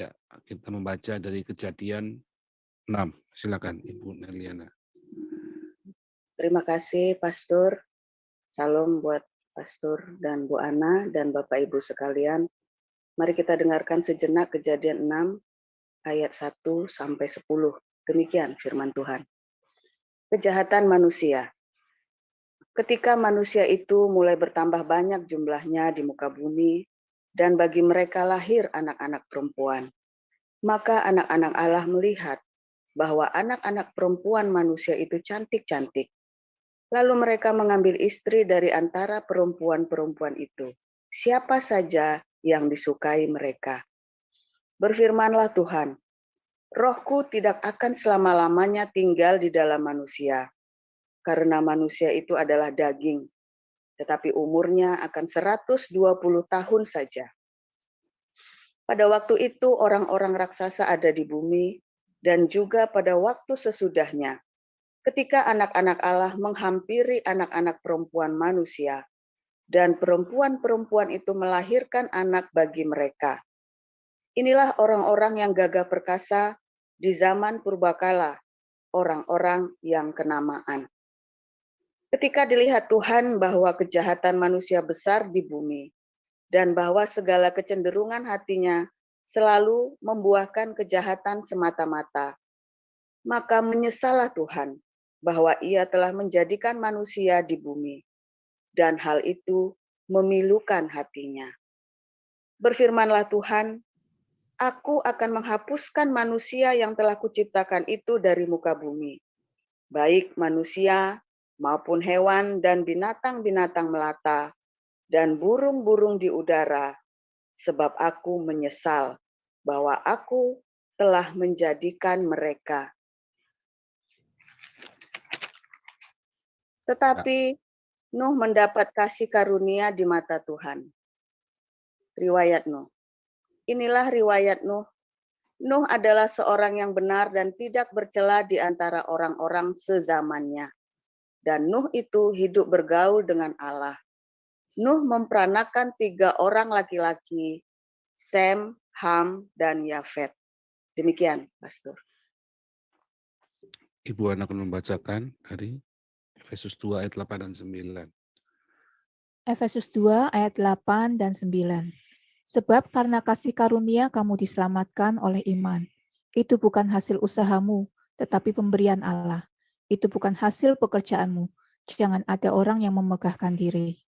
Ya, kita membaca dari Kejadian 6. Silakan Ibu Neliana. Terima kasih Pastor. Salam buat Pastor dan Bu Ana dan Bapak Ibu sekalian. Mari kita dengarkan sejenak Kejadian 6 ayat 1 sampai 10. Demikian firman Tuhan. Kejahatan manusia. Ketika manusia itu mulai bertambah banyak jumlahnya di muka bumi, dan bagi mereka lahir anak-anak perempuan, maka anak-anak Allah melihat bahwa anak-anak perempuan manusia itu cantik-cantik. Lalu mereka mengambil istri dari antara perempuan-perempuan itu, siapa saja yang disukai mereka. Berfirmanlah Tuhan, Rohku tidak akan selama-lamanya tinggal di dalam manusia, karena manusia itu adalah daging, tetapi umurnya akan 120 tahun saja. Pada waktu itu orang-orang raksasa ada di bumi, dan juga pada waktu sesudahnya, ketika anak-anak Allah menghampiri anak-anak perempuan manusia, dan perempuan-perempuan itu melahirkan anak bagi mereka. Inilah orang-orang yang gagah perkasa di zaman purbakala, orang-orang yang kenamaan. Ketika dilihat Tuhan bahwa kejahatan manusia besar di bumi, dan bahwa segala kecenderungan hatinya selalu membuahkan kejahatan semata-mata, maka menyesallah Tuhan bahwa Ia telah menjadikan manusia di bumi, dan hal itu memilukan hatinya. Berfirmanlah Tuhan, Aku akan menghapuskan manusia yang telah kuciptakan itu dari muka bumi, baik manusia maupun hewan dan binatang-binatang melata, dan burung-burung di udara, sebab aku menyesal bahwa aku telah menjadikan mereka. Tetapi Nuh mendapat kasih karunia di mata Tuhan. Riwayat Nuh. Inilah riwayat Nuh. Nuh adalah seorang yang benar dan tidak bercela di antara orang-orang sezamannya. Dan Nuh itu hidup bergaul dengan Allah. Nuh memperanakan 3 orang laki-laki, Sem, Ham, dan Yafet. Demikian, Pastor. Ibu Ana akan membacakan dari Efesus 2 ayat 8 dan 9. Efesus 2 ayat 8 dan 9. Sebab karena kasih karunia kamu diselamatkan oleh iman. Itu bukan hasil usahamu, tetapi pemberian Allah. Itu bukan hasil pekerjaanmu. Jangan ada orang yang memegahkan diri.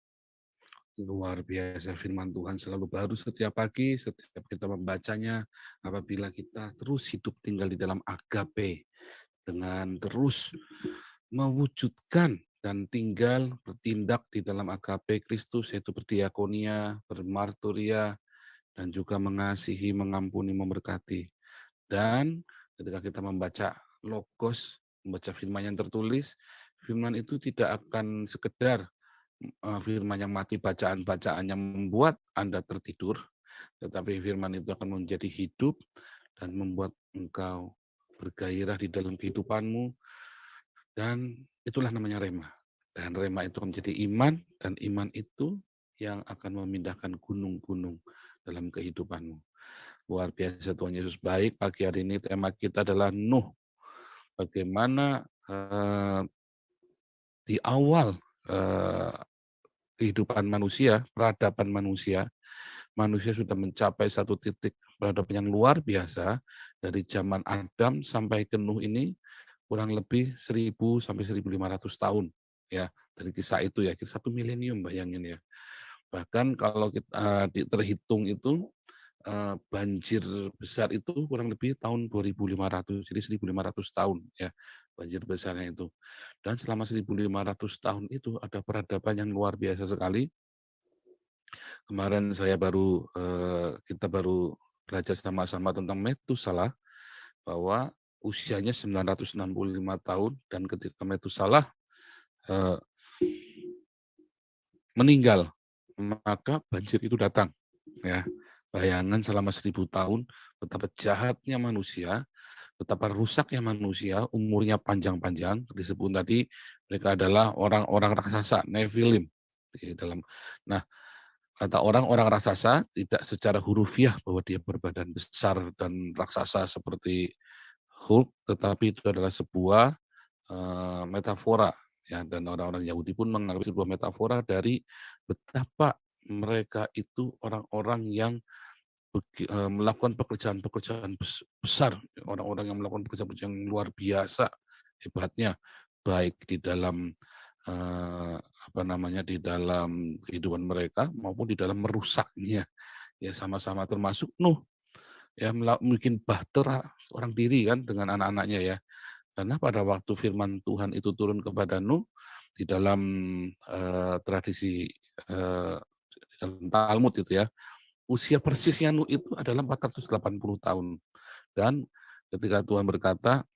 Luar biasa firman Tuhan selalu baru setiap pagi, setiap kita membacanya, apabila kita terus hidup tinggal di dalam agape, dengan terus mewujudkan dan tinggal bertindak di dalam agape Kristus, yaitu berdiakonia, bermarturia, dan juga mengasihi, mengampuni, memberkati. Dan ketika kita membaca logos, membaca firman yang tertulis, firman itu tidak akan sekedar firman yang mati, bacaan-bacaan yang membuat Anda tertidur, tetapi firman itu akan menjadi hidup dan membuat engkau bergairah di dalam kehidupanmu, dan itulah namanya rema. Dan rema itu menjadi iman, dan iman itu yang akan memindahkan gunung-gunung dalam kehidupanmu. Luar biasa, Tuhan Yesus baik. Pagi hari ini tema kita adalah Nuh. Bagaimana di awal kehidupan manusia, peradaban manusia sudah mencapai satu titik peradaban yang luar biasa. Dari zaman Adam sampai ke Nuh ini kurang lebih 1000 sampai 1500 tahun. Ya, dari kisah itu ya, 1 milenium bayangin ya. Bahkan kalau kita terhitung itu banjir besar itu kurang lebih tahun 2500, jadi 1500 tahun ya banjir besarnya itu. Dan selama 1500 tahun itu ada peradaban yang luar biasa sekali. Kemarin kita baru belajar sama-sama tentang Metusalah, bahwa usianya 965 tahun, dan ketika Metusalah meninggal, maka banjir itu datang. Ya, bayangan selama 1000 tahun betapa jahatnya manusia, betapa rusaknya manusia, umurnya panjang-panjang. Disebut tadi mereka adalah orang-orang raksasa, Nephilim di dalam. Nah, Kata orang raksasa tidak secara hurufiah bahwa dia berbadan besar dan raksasa seperti Hulk, tetapi itu adalah sebuah metafora, ya, dan orang-orang Yahudi pun menganggap sebuah metafora dari betapa mereka itu orang-orang yang melakukan pekerjaan-pekerjaan besar, orang-orang yang melakukan pekerjaan-pekerjaan yang luar biasa hebatnya, baik di dalam di dalam kehidupan mereka maupun di dalam merusaknya, ya sama-sama termasuk Nuh, ya bikin bahtera orang diri kan dengan anak-anaknya ya. Karena pada waktu firman Tuhan itu turun kepada Nuh di dalam tradisi di dalam Talmud itu ya, usia persisnya Nuh itu adalah 480 tahun. Dan ketika Tuhan berkata,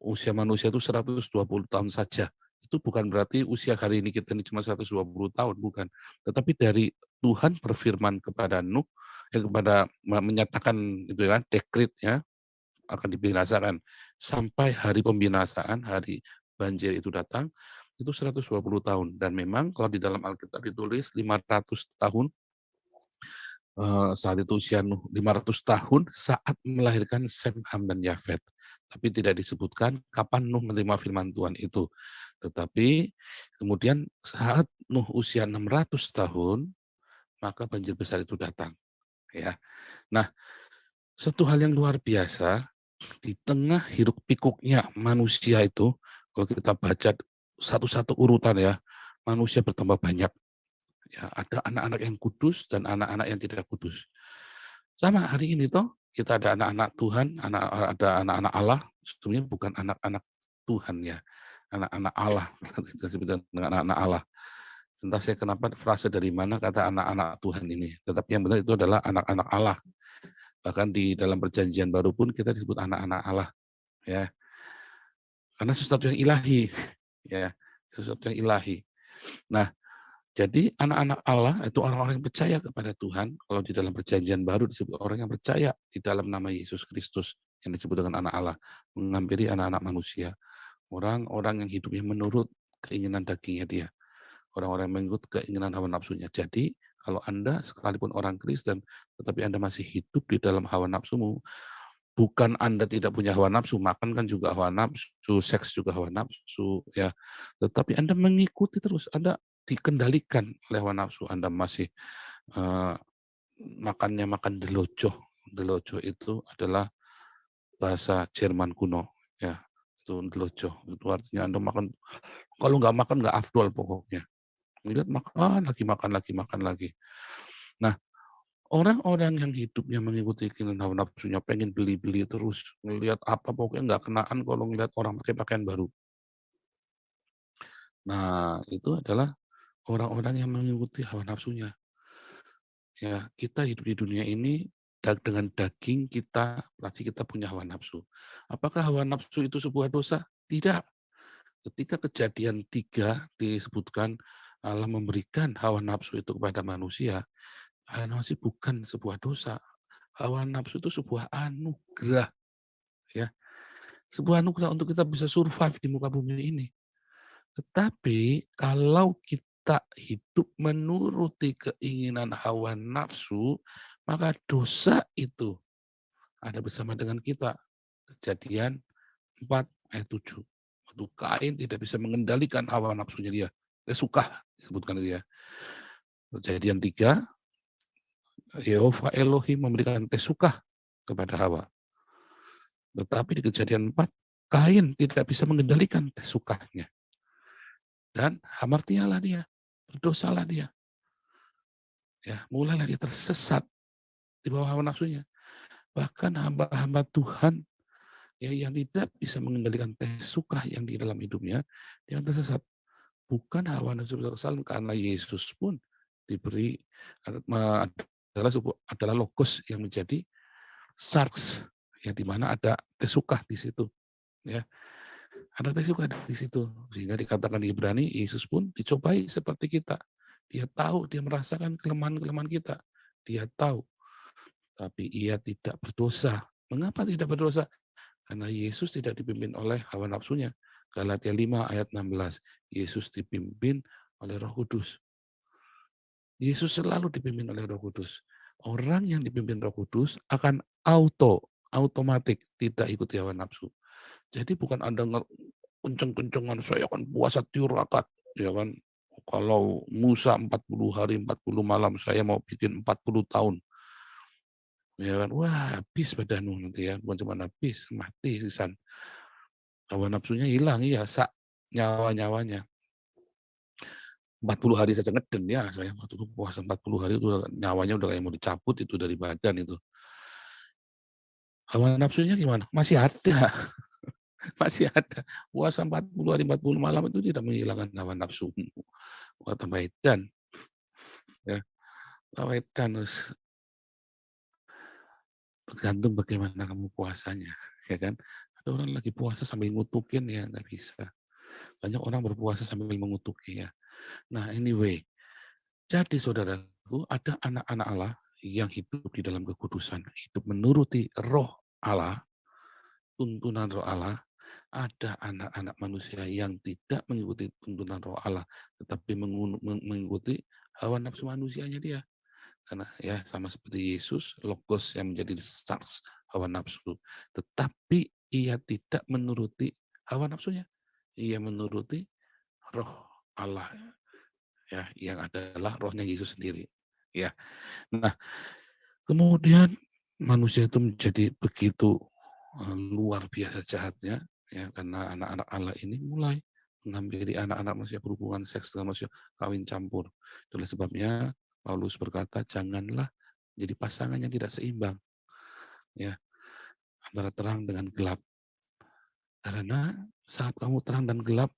usia manusia itu 120 tahun saja. Itu bukan berarti usia hari ini kita ini cuma 120 tahun, bukan. Tetapi dari Tuhan berfirman kepada Nuh, kepada menyatakan itu ya, dekret ya, akan dibinasakan. Sampai hari pembinasaan, hari banjir itu datang, itu 120 tahun. Dan memang kalau di dalam Alkitab ditulis 500 tahun, saat itu usia Nuh 500 tahun saat melahirkan Sem, Ham, dan Yafet. Tapi tidak disebutkan kapan Nuh menerima firman Tuhan itu. Tetapi kemudian saat Nuh usia 600 tahun, maka banjir besar itu datang. Ya. Nah, satu hal yang luar biasa, di tengah hiruk pikuknya manusia itu, kalau kita baca satu-satu urutan ya, manusia bertambah banyak. Ya, ada anak-anak yang kudus dan anak-anak yang tidak kudus. Sama hari ini toh, kita ada anak-anak Tuhan, ada anak-anak Allah, sebetulnya bukan anak-anak Tuhan ya, anak-anak Allah, kita sebut dengan anak-anak Allah. Entah saya kenapa frase dari mana kata anak-anak Tuhan ini, tetapi yang benar itu adalah anak-anak Allah. Bahkan di dalam perjanjian baru pun kita disebut anak-anak Allah, ya. Karena sesuatu yang ilahi, ya, sesuatu yang ilahi. Nah, jadi anak-anak Allah itu orang-orang yang percaya kepada Tuhan. Kalau di dalam perjanjian baru disebut orang yang percaya di dalam nama Yesus Kristus yang disebut dengan anak Allah, menghampiri anak-anak manusia. Orang-orang yang hidupnya menurut keinginan dagingnya dia. Orang-orang yang mengikut keinginan hawa nafsunya. Jadi kalau Anda sekalipun orang Kristen, tetapi Anda masih hidup di dalam hawa nafsumu, bukan Anda tidak punya hawa nafsu, makan kan juga hawa nafsu, seks juga hawa nafsu, ya. Tetapi Anda mengikuti terus, Anda dikendalikan oleh hawa nafsu, Anda masih makannya makan delojo. Delojo itu adalah bahasa Jerman kuno, ya. Itu delojo, itu artinya Anda makan, kalau nggak makan nggak afdol pokoknya. Lihat makan lagi, makan lagi, makan lagi. Nah, orang-orang yang hidupnya mengikuti keinginan hawa nafsunya, pengen beli-beli terus, ngelihat apa pokoknya nggak kenaan kalau ngelihat orang pakai pakaian baru. Nah, itu adalah orang-orang yang mengikuti hawa nafsunya. Ya, kita hidup di dunia ini dengan daging kita, pasti kita punya hawa nafsu. Apakah hawa nafsu itu sebuah dosa? Tidak. Ketika Kejadian 3 disebutkan Allah memberikan hawa nafsu itu kepada manusia, hawa nafsu bukan sebuah dosa. Hawa nafsu itu sebuah anugerah, ya. Sebuah anugerah untuk kita bisa survive di muka bumi ini. Tetapi kalau kita hidup menuruti keinginan hawa nafsu, maka dosa itu ada bersama dengan kita. Kejadian 4 ayat 7. Waktu Kain tidak bisa mengendalikan hawa nafsunya dia. Dia suka disebutkan itu ya. Kejadian 3, Yehova Elohim memberikan tesukah kepada Hawa. Tetapi di Kejadian 4, Kain tidak bisa mengendalikan tesukahnya. Dan hamartialah dia, berdosalah dia. Ya, mulailah dia tersesat di bawah hawa nafsunya. Bahkan hamba-hamba Tuhan ya, yang tidak bisa mengendalikan tesukah yang di dalam hidupnya, dia tersesat. Bukan hawa nafsu bersalah, karena Yesus pun diberi adalah logos yang menjadi sarks, ya, di mana ada tesukah di situ, ya. Ada tesukah di situ, sehingga dikatakan di Ibrani, Yesus pun dicobai seperti kita. Dia tahu, dia merasakan kelemahan-kelemahan kita. Dia tahu, tapi ia tidak berdosa. Mengapa tidak berdosa? Karena Yesus tidak dipimpin oleh hawa nafsunya. Galatia 5 ayat 16. Yesus dipimpin oleh Roh Kudus. Yesus selalu dipimpin oleh Roh Kudus. Orang yang dipimpin Roh Kudus akan otomatik tidak ikuti hawa nafsu. Jadi bukan Anda kenceng-kencengan, saya akan puasa tirakat, ya kan. Kalau Musa 40 hari 40 malam, saya mau bikin 40 tahun. Ya kan, wah habis badanmu nanti ya, bukan cuma habis, mati sisan. Hawa nafsunya hilang, ya, nyawa-nyawanya. 40 hari saja ngeden ya, saya waktu itu puasa 40 hari itu nyawanya udah kayak mau dicabut itu dari badan itu. Hawa nafsunya gimana? Masih ada, masih ada. Puasa 40 hari 40 malam itu tidak menghilangkan hawa nafsu. Wah, tambah edan. Ya, tambah edan. Tergantung bagaimana kamu puasanya, ya kan? Ada orang lagi puasa sambil ngutukin ya nggak bisa. Banyak orang berpuasa sambil mengutuki ya. Nah, anyway, jadi saudaraku, ada anak-anak Allah yang hidup di dalam kekudusan, hidup menuruti roh Allah, tuntunan roh Allah. Ada anak-anak manusia yang tidak mengikuti tuntunan roh Allah, tetapi mengikuti hawa nafsu manusianya dia. Karena ya sama seperti Yesus, logos yang menjadi stars hawa nafsu. Tetapi ia tidak menuruti hawa nafsunya. Ia menuruti roh Allah, ya, yang adalah rohnya Yesus sendiri. Ya. Nah, kemudian manusia itu menjadi begitu luar biasa jahatnya, ya, karena anak-anak Allah ini mulai menghampiri anak-anak manusia, berhubungan seks dengan manusia, kawin campur. Itulah sebabnya Paulus berkata, janganlah jadi pasangan yang tidak seimbang, ya, antara terang dengan gelap. Karena saat kamu terang dan gelap,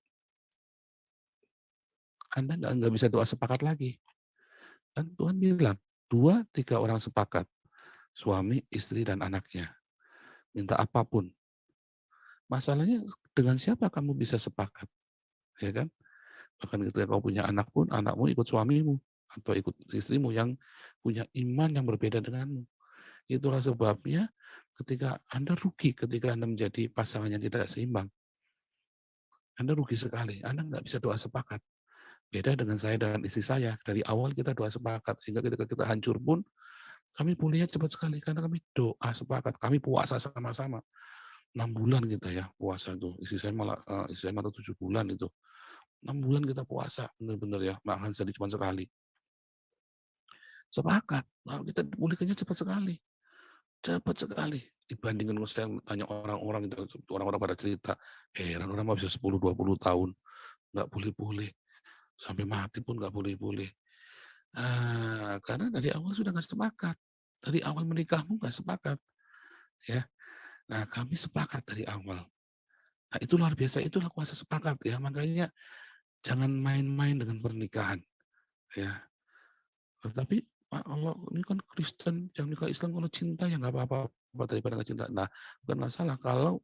Anda nggak bisa doa sepakat lagi. Dan Tuhan bilang, 2-3 orang sepakat, suami, istri, dan anaknya. Minta apapun. Masalahnya dengan siapa kamu bisa sepakat, ya kan? Bahkan ketika kau punya anak pun, anakmu ikut suamimu atau ikut istrimu yang punya iman yang berbeda denganmu. Itulah sebabnya ketika Anda rugi, ketika Anda menjadi pasangan yang tidak seimbang. Anda rugi sekali, Anda nggak bisa doa sepakat. Beda dengan saya dan istri saya, dari awal kita doa sepakat, sehingga ketika kita hancur pun, kami pulihnya cepat sekali, karena kami doa sepakat, kami puasa sama-sama. 6 bulan kita ya puasa itu, istri saya malah 7 bulan itu. 6 bulan kita puasa, benar-benar ya, makan jadi cuma sekali. Sepakat, kalau kita pulihkannya cepat sekali. Cepat sekali. Dibandingkan kalau saya tanya orang-orang itu, orang-orang pada cerita, heran orang mah bisa 10, 20 tahun, nggak pulih-pulih. Sampai mati pun nggak pulih-pulih. Karena dari awal sudah nggak sepakat. Dari awal menikahmu nggak sepakat. Ya. Nah, kami sepakat dari awal. Nah, itu luar biasa, itulah kuasa sepakat ya. Makanya jangan main-main dengan pernikahan. Ya. Tetapi kalau ini kan Kristen, yang nikah Islam kalau cinta ya nggak apa-apa daripada nggak cinta. Nah, bukan masalah kalau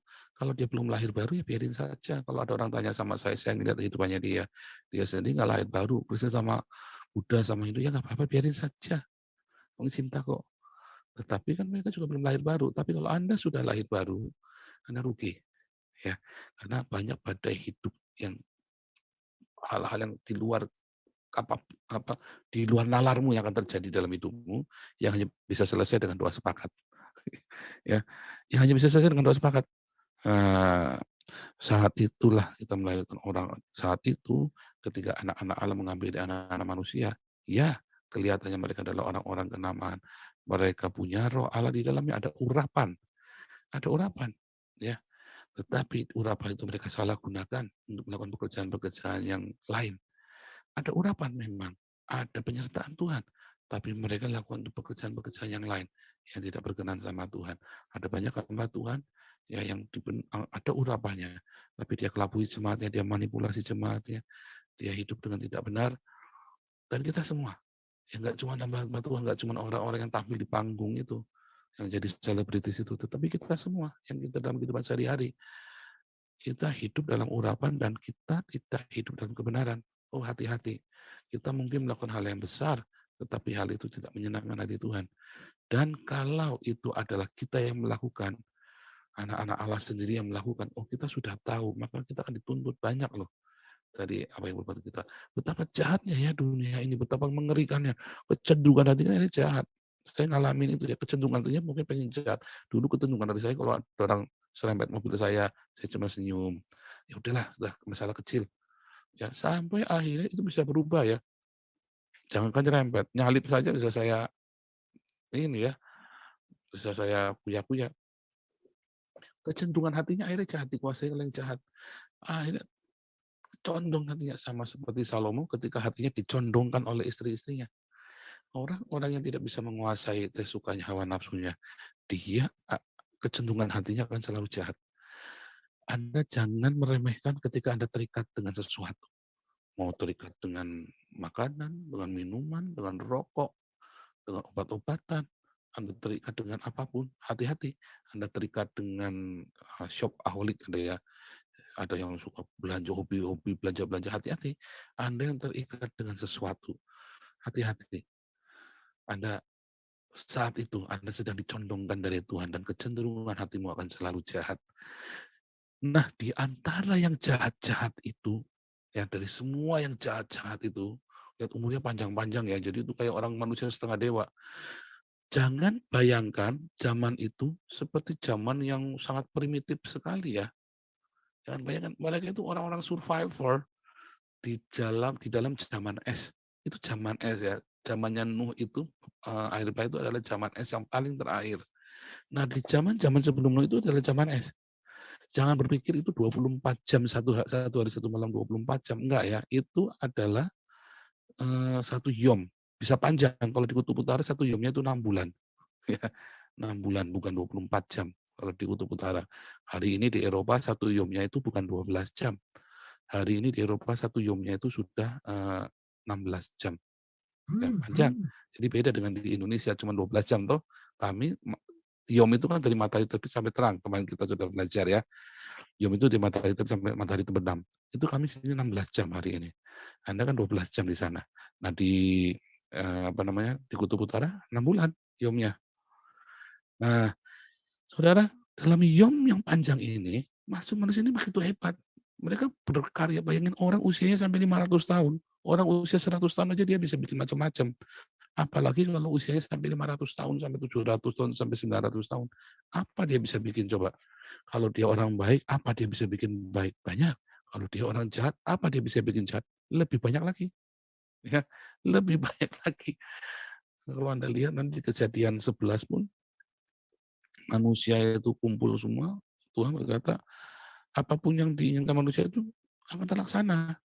dia belum lahir baru ya biarin saja. Kalau ada orang tanya sama saya ngeliat kehidupannya dia sendiri nggak lahir baru, Kristen sama Buddha sama Hindu ya nggak apa-apa, biarin saja. Orang cinta kok. Tetapi kan mereka juga belum lahir baru. Tapi kalau Anda sudah lahir baru, Anda rugi, ya, karena banyak badai hidup yang hal-hal yang di luar di luar nalarmu yang akan terjadi dalam hidupmu, yang hanya bisa selesai dengan doa sepakat. Ya, yang hanya bisa selesai dengan doa sepakat. Saat itulah kita melahirkan orang. Saat itu ketika anak-anak Allah mengambil anak-anak manusia, ya kelihatannya mereka adalah orang-orang kenamaan. Mereka punya roh Allah di dalamnya, ada urapan. Ada urapan, ya. Tetapi urapan itu mereka salah gunakan untuk melakukan pekerjaan-pekerjaan yang lain. Ada urapan memang, ada penyertaan Tuhan, tapi mereka lakukan untuk pekerjaan-pekerjaan yang lain yang tidak berkenan sama Tuhan. Ada banyak hamba Tuhan ya yang ada urapannya, tapi dia kelabui jemaatnya, dia manipulasi jemaatnya, dia hidup dengan tidak benar. Dan kita semua, ya nggak cuma hamba Tuhan, nggak cuma orang-orang yang tampil di panggung itu, yang jadi selebritis itu, tetapi kita semua yang kita dalam kehidupan sehari-hari, kita hidup dalam urapan dan kita tidak hidup dalam kebenaran. Oh, hati-hati. Kita mungkin melakukan hal yang besar, tetapi hal itu tidak menyenangkan hati Tuhan. Dan kalau itu adalah kita yang melakukan, anak-anak Allah sendiri yang melakukan, oh kita sudah tahu, maka kita akan dituntut banyak loh. Tadi apa yang berbuat kita. Betapa jahatnya ya dunia ini, betapa mengerikannya. Kecenderungan hatinya ini jahat. Saya ngalamin itu ya, kecenderungan hatinya mungkin pengen jahat. Dulu kecenderungan hati saya kalau ada orang serempet mobil saya cuma senyum. Ya udahlah, sudah masalah kecil. Ya sampai akhirnya itu bisa berubah ya. Jangankan nyerempet, nyalip saja bisa saya ini ya, bisa saya kuya-kuya. Kecenderungan hatinya akhirnya jahat, dikuasai oleh yang jahat. Akhirnya condong hatinya sama seperti Salomo ketika hatinya dicondongkan oleh istri-istrinya. Orang-orang yang tidak bisa menguasai sukanya hawa nafsunya, dia kecenderungan hatinya akan selalu jahat. Anda jangan meremehkan ketika Anda terikat dengan sesuatu. Mau terikat dengan makanan, dengan minuman, dengan rokok, dengan obat-obatan, Anda terikat dengan apapun, hati-hati. Anda terikat dengan shopaholic, ada yang suka belanja, hobi belanja-belanja, hati-hati. Anda yang terikat dengan sesuatu, hati-hati. Anda saat itu Anda sedang dicondongkan dari Tuhan dan kecenderungan hatimu akan selalu jahat. Nah, di antara yang jahat-jahat itu, ya dari semua yang jahat-jahat itu, lihat umurnya panjang-panjang ya, jadi itu kayak orang manusia setengah dewa. Jangan bayangkan zaman itu seperti zaman yang sangat primitif sekali ya. Jangan bayangkan mereka itu orang-orang survivor di dalam zaman es. Itu zaman es ya. Zamannya Nuh itu air bah itu adalah zaman es yang paling terakhir. Nah, di zaman-zaman sebelum Nuh itu adalah zaman es. Jangan berpikir itu 24 jam satu hari satu malam 24 jam, enggak ya. Itu adalah satu yom. Bisa panjang kalau di kutub utara satu yomnya itu 6 bulan. Ya, 6 bulan bukan 24 jam kalau di kutub utara. Hari ini di Eropa satu yomnya itu bukan 12 jam. Hari ini di Eropa satu yomnya itu sudah 16 jam. Ya, panjang. Jadi beda dengan di Indonesia cuma 12 jam toh. Kami yom itu kan dari matahari terbit sampai terang. Kemarin kita sudah belajar ya. Yom itu dari matahari terbit sampai matahari terbenam. Itu kami sini 16 jam hari ini. Anda kan 12 jam di sana. Nah, di di kutub utara 6 bulan yomnya. Nah, saudara, dalam yom yang panjang ini, manusia ini begitu hebat. Mereka berkarya, bayangin orang usianya sampai 500 tahun. Orang usia 100 tahun aja dia bisa bikin macam-macam. Apalagi kalau usianya sampai 500 tahun, sampai 700 tahun, sampai 900 tahun. Apa dia bisa bikin coba? Kalau dia orang baik, apa dia bisa bikin baik? Banyak. Kalau dia orang jahat, apa dia bisa bikin jahat? Lebih banyak lagi. Ya, lebih banyak lagi. Kalau Anda lihat nanti kejadian 11 pun, manusia itu kumpul semua, Tuhan berkata, apapun yang diinginkan manusia itu akan terlaksana.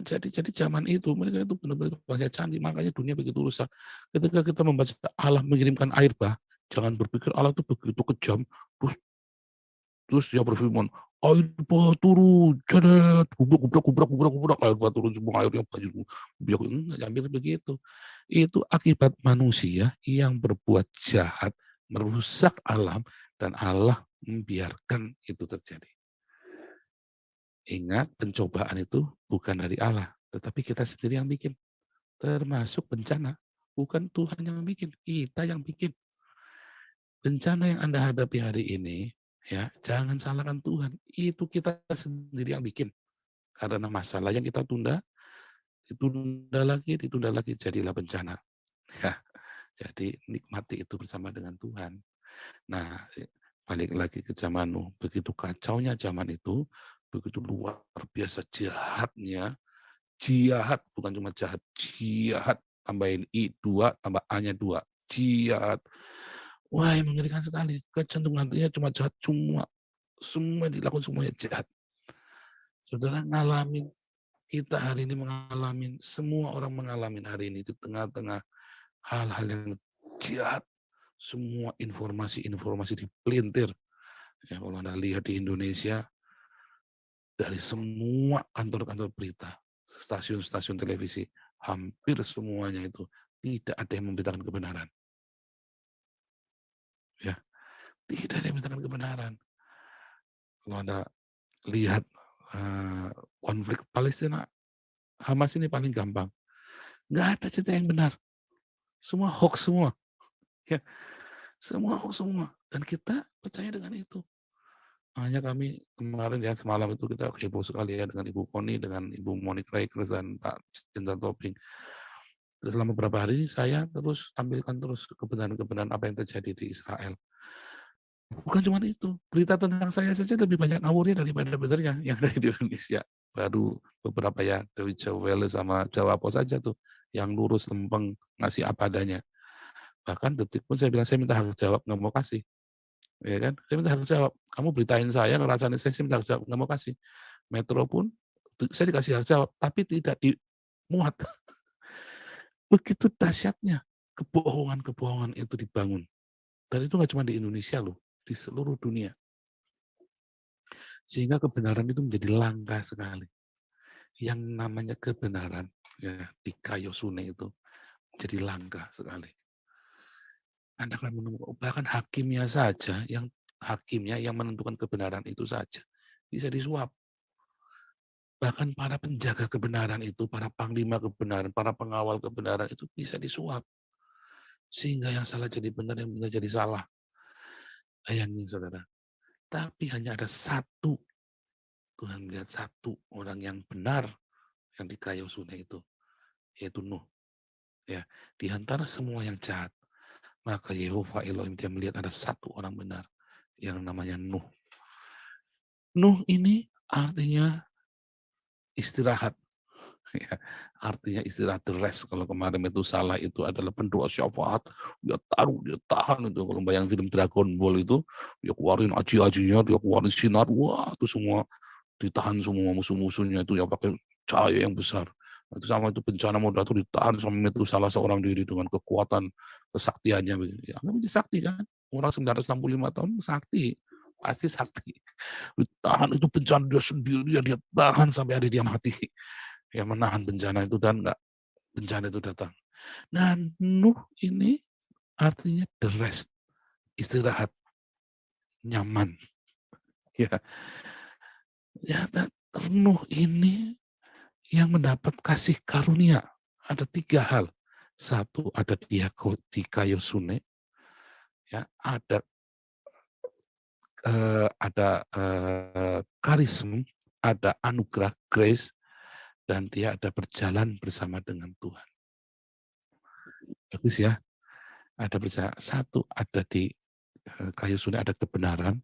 Jadi zaman itu mereka itu benar-benar bangsa canggih, makanya dunia begitu rusak. Ketika kita membaca Allah mengirimkan air bah, jangan berpikir Allah itu begitu kejam, terus dia berfirman, air bah turun, jadet, gubrak, air bah turun semua, airnya banjir, jangan pikir begitu. Itu akibat manusia yang berbuat jahat, merusak alam, dan Allah membiarkan itu terjadi. Ingat, pencobaan itu bukan dari Allah, tetapi kita sendiri yang bikin. Termasuk bencana. Bukan Tuhan yang bikin, kita yang bikin. Bencana yang Anda hadapi hari ini, ya jangan salahkan Tuhan. Itu kita sendiri yang bikin. Karena masalah yang kita ditunda lagi, jadilah bencana. Ya, jadi nikmati itu bersama dengan Tuhan. Nah, balik lagi ke zaman Nuh. Begitu kacaunya zaman itu, begitu luar biasa jahatnya, jahat, bukan cuma jahat, jahat, tambahin I2, tambah A-nya 2, jahat. Wah, mengerikan sekali. Kecenderungan hatinya cuma jahat, semua dilakukan semuanya jahat. Saudara ngalamin, kita hari ini mengalami, semua orang mengalami hari ini di tengah-tengah hal-hal yang jahat. Semua informasi-informasi dipelintir. Ya, kalau Anda lihat di Indonesia, dari semua kantor-kantor berita, stasiun-stasiun televisi, hampir semuanya itu tidak ada yang memberitakan kebenaran. Ya, tidak ada yang memberitakan kebenaran. Kalau Anda lihat konflik Palestina, Hamas ini paling gampang. Nggak ada cerita yang benar. Semua hoax semua. Ya, semua hoax semua. Dan kita percaya dengan itu. Hanya kami kemarin ya semalam itu kita heboh sekali ya dengan Ibu Koni, dengan Ibu Monik Reikers dan Pak Cinta Toping. Terus selama beberapa hari saya terus tampilkan terus kebenaran-kebenaran apa yang terjadi di Israel. Bukan cuma itu, berita tentang saya saja lebih banyak ngawurnya daripada benernya yang dari di Indonesia. Baru beberapa ya, dari Jawa Welle sama Jawa Pos saja tuh, yang lurus lempeng, ngasih apa adanya. Bahkan Detik pun saya bilang, saya minta hak jawab, nggak mau kasih. Ya kan? Saya minta hak jawab. Kamu beritain saya, ngerasain saya minta hak jawab, nggak mau kasih. Metro pun, saya dikasih hak jawab, tapi tidak dimuat. Begitu dahsyatnya kebohongan-kebohongan itu dibangun. Dan itu nggak cuma di Indonesia loh, di seluruh dunia. Sehingga kebenaran itu menjadi langka sekali. Yang namanya kebenaran ya di Kayosune itu jadi langka sekali. Anda akan menemukan bahkan hakimnya yang menentukan kebenaran itu saja bisa disuap. Bahkan para penjaga kebenaran itu, para panglima kebenaran, para pengawal kebenaran itu bisa disuap. Sehingga yang salah jadi benar, yang benar jadi salah. Bayangin saudara. Tapi hanya ada satu, Tuhan melihat satu orang yang benar yang di Kayosune itu, yaitu Nuh. Ya, di antara semua yang jahat, maka Yehova Elohim dia melihat ada satu orang benar yang namanya Nuh. Nuh ini artinya istirahat. Ya, artinya istirahat, the rest. Kalau kemarin itu salah itu adalah pendoa syafaat, dia tahan itu. Kalau bayang film Dragon Ball itu, dia keluarin aji-ajinya, dia keluarin sinar, wah itu semua ditahan semua musuh-musuhnya itu ya pakai cahaya yang besar. Itu sama itu bencana modal itu ditahan sama itu salah seorang diri dengan kekuatan kesaktiannya. Ya, namanya sakti kan. Orang 965 tahun sakti, pasti sakti. Ditahan itu bencana dia sendiri, dia tahan sampai hari dia mati. Yang menahan bencana itu dan enggak bencana itu datang. Dan Nuh ini artinya the rest, istirahat, nyaman. Ya, ya dan Nuh ini yang mendapat kasih karunia. Ada 3 hal. Satu ada di Kayosune, ya, ada karisma, ada anugerah grace, dan dia ada berjalan bersama dengan Tuhan. Bagus ya. Ada bersama, satu ada di Kayosune ada kebenaran,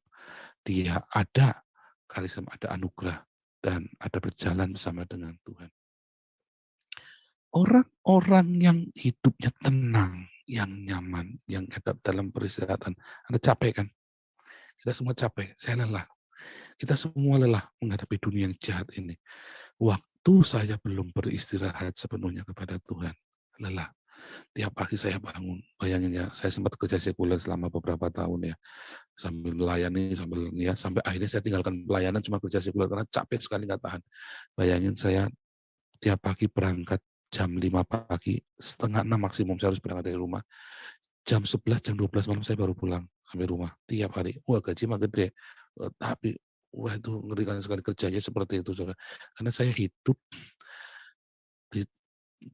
dia ada karisma, ada anugerah, dan ada berjalan bersama dengan Tuhan. Orang-orang yang hidupnya tenang, yang nyaman, yang ada dalam peristirahatan. Anda capek kan? Kita semua capek, saya lelah. Kita semua lelah menghadapi dunia yang jahat ini. Waktu saya belum beristirahat sepenuhnya kepada Tuhan, lelah. Tiap pagi saya bangun, bayangin ya, saya sempat kerja sekuler selama beberapa tahun ya, sambil melayani, sampai akhirnya saya tinggalkan pelayanan cuma kerja sekuler karena capek sekali nggak tahan. Bayangin saya tiap pagi berangkat jam 5 pagi, setengah 6 maksimum saya harus berangkat dari rumah. Jam 11, jam 12 malam saya baru pulang sampai rumah tiap hari. Wah gaji mah gede, tapi wah itu ngerikan sekali kerjanya seperti itu, saudara. Karena saya hidup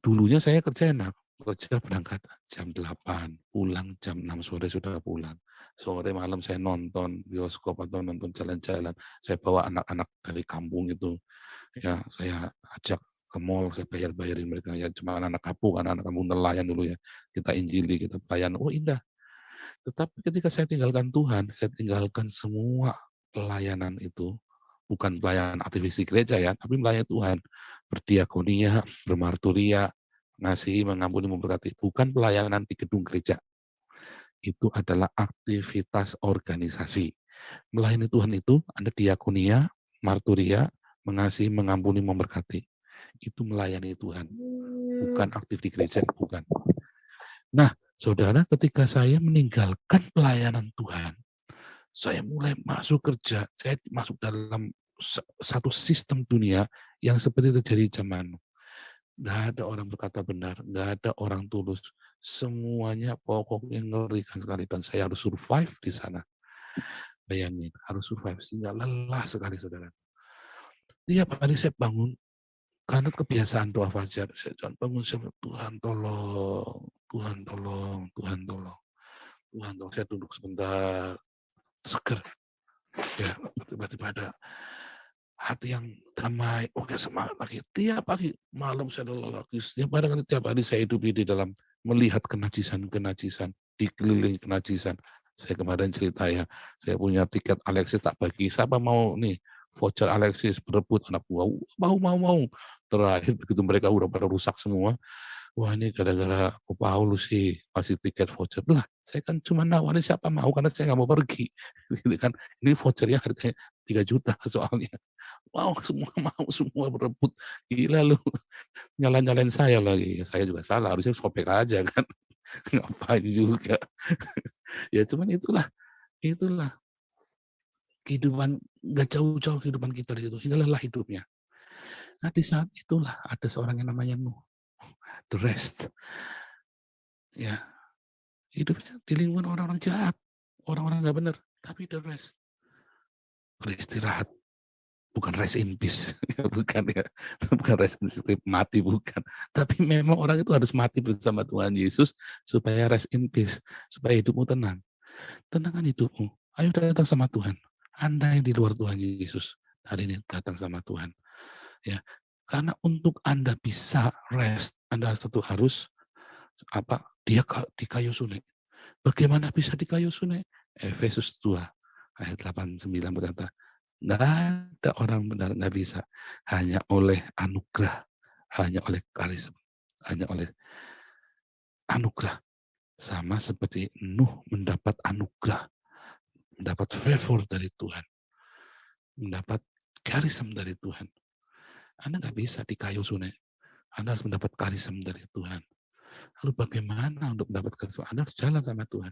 dulunya saya kerja enak, kerja berangkat jam 8, pulang jam 6 sore sudah pulang. Sore malam saya nonton bioskop atau nonton jalan-jalan. Saya bawa anak-anak dari kampung itu, ya saya ajak ke mall, saya bayar-bayarin mereka. Ya cuma anak kampung, anak kampung nelayan dulu ya. Kita injili, kita pelayan. Oh indah. Tetapi ketika saya tinggalkan Tuhan, saya tinggalkan semua pelayanan itu, bukan pelayanan aktivis di gereja ya, tapi melayani Tuhan, berdiakonia, bermarturia, ngasihi, mengampuni, memberkati, bukan pelayanan di gedung gereja. Itu adalah aktivitas organisasi. Melayani Tuhan itu ada diakonia, marturia, mengasihi, mengampuni, memberkati. Itu melayani Tuhan, bukan aktif di gereja, bukan. Nah, saudara, ketika saya meninggalkan pelayanan Tuhan, saya mulai masuk kerja, saya masuk dalam satu sistem dunia yang seperti terjadi zaman. Nggak ada orang berkata benar, nggak ada orang tulus. Semuanya pokoknya ngerikan sekali dan saya harus survive di sana. Bayangin, harus survive sehingga lelah sekali saudara. Tiap hari saya bangun karena kebiasaan doa fajar. Saya bangun, saya Tuhan tolong, Tuhan tolong, Tuhan tolong. Tuhan tolong, saya duduk sebentar, seger. Ya, tiba-tiba ada hati yang damai, oke semangat lagi. Tiap pagi, malam saya lelah lagi. Tiap hari saya hidup di dalam melihat kenajisan, dikelilingi kenajisan. Saya kemarin cerita ya, saya punya tiket Alexis tak bagi. Siapa mau nih voucher Alexis berebut anak buah? Mau. Terakhir begitu mereka udah pada rusak semua. Wah ini gara-gara Ko Paulus sih kasih tiket voucher. Lah, saya kan cuma nawarin siapa mau karena saya nggak mau pergi. Gitu kan. Ini vouchernya harganya 3 juta soalnya. Wow, semua mau, semua berebut. Gila lu, nyalain saya lagi. Ya, saya juga salah, harusnya sobek aja kan. Ngapain juga. Ya cuman itulah kehidupan, nggak jauh-jauh kehidupan kita di situ. Inilah hidupnya. Nah di saat itulah ada seorang yang namanya Nuh, the rest. Ya, hidupnya di lingkungan orang-orang jahat, orang-orang nggak benar, tapi the rest beristirahat, bukan rest in peace, bukan ya, bukan rest in peace, mati bukan, tapi memang orang itu harus mati bersama Tuhan Yesus supaya rest in peace, supaya hidupmu tenang, tenangkan hidupmu, ayo datang sama Tuhan. Anda yang di luar Tuhan Yesus hari ini datang sama Tuhan, ya, karena untuk Anda bisa rest, Anda harus apa? Dia di kayu sunek. Bagaimana bisa di kayu sunek? Efesus 2 ayat 8-9 berkata, nggak ada orang benar, nggak bisa. Hanya oleh anugerah, hanya oleh karisma, hanya oleh anugerah. Sama seperti Nuh mendapat anugerah, mendapat favor dari Tuhan, mendapat karisma dari Tuhan. Anda nggak bisa di kayu sungai. Anda harus mendapat karisma dari Tuhan. Lalu bagaimana untuk mendapat karisma? Anda harus jalan sama Tuhan.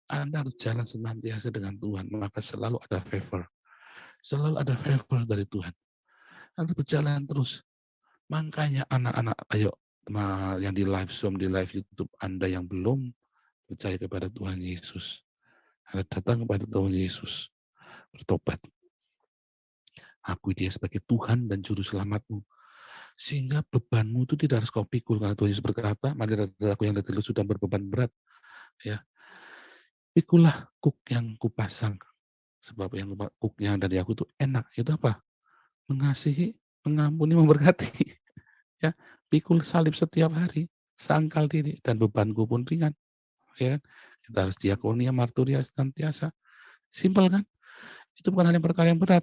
Anda harus jalan senantiasa dengan Tuhan, maka selalu ada favor. Selalu ada favor dari Tuhan. Anda berjalan terus. Makanya anak-anak, ayo yang di live Zoom, di live YouTube, Anda yang belum percaya kepada Tuhan Yesus, Anda datang kepada Tuhan Yesus, bertobat. Akui dia sebagai Tuhan dan Juru Selamatmu. Sehingga bebanmu itu tidak harus kau pikul. Karena Tuhan Yesus berkata, marilah aku yang letih sudah berbeban berat. Ya, pikulah kuk yang kupasang. Sebab yang kuknya dari aku itu enak. Itu apa? Mengasihi, mengampuni, memberkati. Ya, pikul salib setiap hari, sangkal diri, dan bebanku pun ringan. Ya, kita harus diakonia, marturia, senantiasa. Simpel kan? Itu bukan hanya perkara yang berat.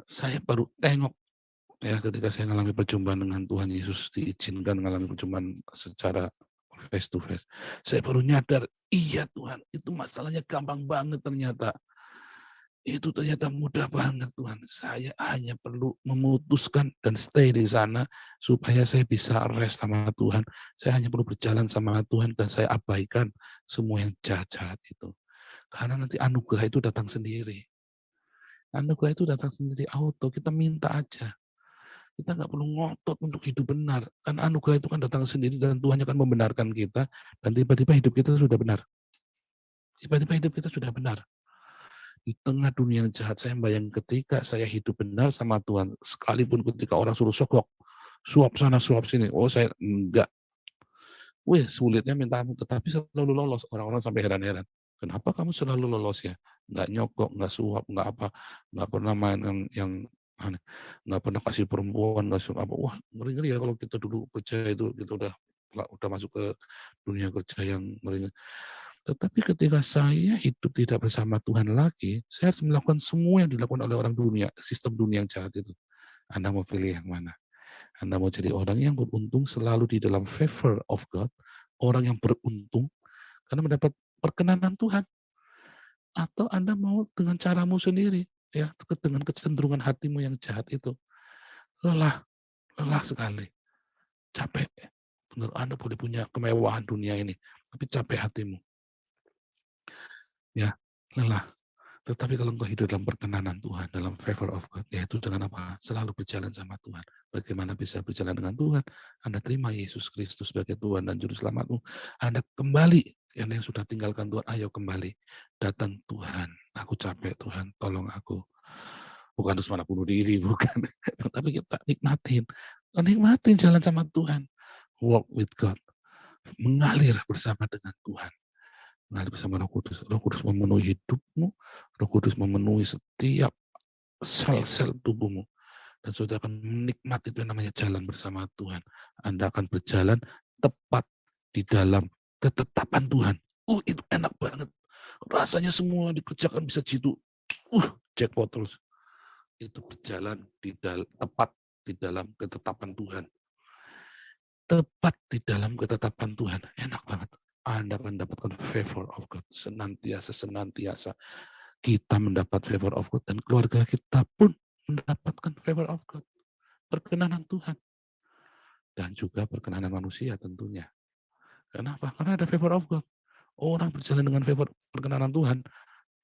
Saya baru tengok ya ketika saya mengalami perjumpaan dengan Tuhan Yesus, diizinkan mengalami perjumpaan secara face to face. Saya baru nyadar, iya Tuhan, itu masalahnya gampang banget ternyata. Itu ternyata mudah banget Tuhan. Saya hanya perlu memutuskan dan stay di sana supaya saya bisa rest sama Tuhan. Saya hanya perlu berjalan sama Tuhan dan saya abaikan semua yang jahat-jahat itu. Karena nanti anugerah itu datang sendiri. Anugerah itu datang sendiri auto, kita minta aja. Kita nggak perlu ngotot untuk hidup benar. Kan anugerah itu kan datang sendiri dan Tuhan akan membenarkan kita dan tiba-tiba hidup kita sudah benar. Tiba-tiba hidup kita sudah benar. Di tengah dunia yang jahat, saya membayangkan ketika saya hidup benar sama Tuhan, sekalipun ketika orang suruh sogok, suap sana, suap sini, oh saya enggak. Wih, sulitnya minta ampun, tetapi selalu lolos. Orang-orang sampai heran-heran. Kenapa kamu selalu lolos ya? Nggak nyogok, nggak suap, nggak apa, nggak pernah main yang aneh, nggak pernah kasih perempuan, nggak suap apa. Wah, ngeri-ngeri ya kalau kita dulu kerja itu, kita udah masuk ke dunia kerja yang ngeri. Tetapi ketika saya hidup tidak bersama Tuhan lagi, saya harus melakukan semua yang dilakukan oleh orang dunia, sistem dunia yang jahat itu. Anda mau pilih yang mana? Anda mau jadi orang yang beruntung selalu di dalam favor of God, orang yang beruntung karena mendapat perkenanan Tuhan, atau Anda mau dengan caramu sendiri, ya, dengan kecenderungan hatimu yang jahat itu. Lelah, lelah sekali, capek. Benar, Anda boleh punya kemewahan dunia ini, tapi capek hatimu. Ya, lelah. Tetapi kalau engkau hidup dalam perkenanan Tuhan, dalam favor of God, yaitu dengan apa? Selalu berjalan sama Tuhan. Bagaimana bisa berjalan dengan Tuhan? Anda terima Yesus Kristus sebagai Tuhan dan Juru Selamatmu. Anda kembali, yang sudah tinggalkan Tuhan, ayo kembali. Datang Tuhan, aku capek Tuhan, tolong aku. Bukan terus mana bunuh diri, bukan. Tetapi kita nikmatin. Nikmatin jalan sama Tuhan. Walk with God. Mengalir bersama dengan Tuhan. mengalir bersama Roh Kudus. Roh Kudus memenuhi hidupmu, Roh Kudus memenuhi setiap sel-sel tubuhmu. Dan saudara akan menikmati itu yang namanya jalan bersama Tuhan. Anda akan berjalan tepat di dalam ketetapan Tuhan. Itu enak banget. Rasanya semua dikerjakan bisa jitu. Jackpot terus. Itu berjalan tepat di dalam ketetapan Tuhan. Tepat di dalam ketetapan Tuhan. Enak banget. Anda akan mendapatkan favor of God. Senantiasa. Kita mendapat favor of God. Dan keluarga kita pun mendapatkan favor of God. Perkenanan Tuhan. Dan juga perkenanan manusia tentunya. Kenapa? Karena ada favor of God. Orang berjalan dengan favor perkenanan Tuhan.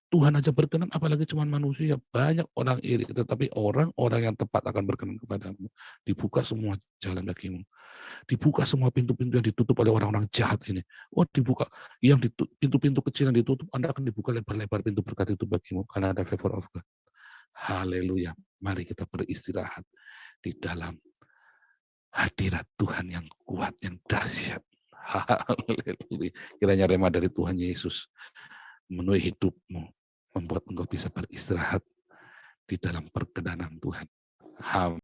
Tuhan aja berkenan, apalagi cuma manusia. Banyak orang iri, tetapi orang-orang yang tepat akan berkenan kepadamu. Dibuka semua jalan bagimu. Dibuka semua pintu-pintu yang ditutup oleh orang-orang jahat ini. Dibuka. Pintu-pintu kecil yang ditutup, Anda akan dibuka lebar-lebar pintu berkat itu bagimu. Karena ada favor of God. Haleluya. Mari kita beristirahat di dalam hadirat Tuhan yang kuat, yang dahsyat. Haleluya. Kiranya rema dari Tuhan Yesus memenuhi hidupmu, membuat engkau bisa beristirahat di dalam perkenanan Tuhan. Amin.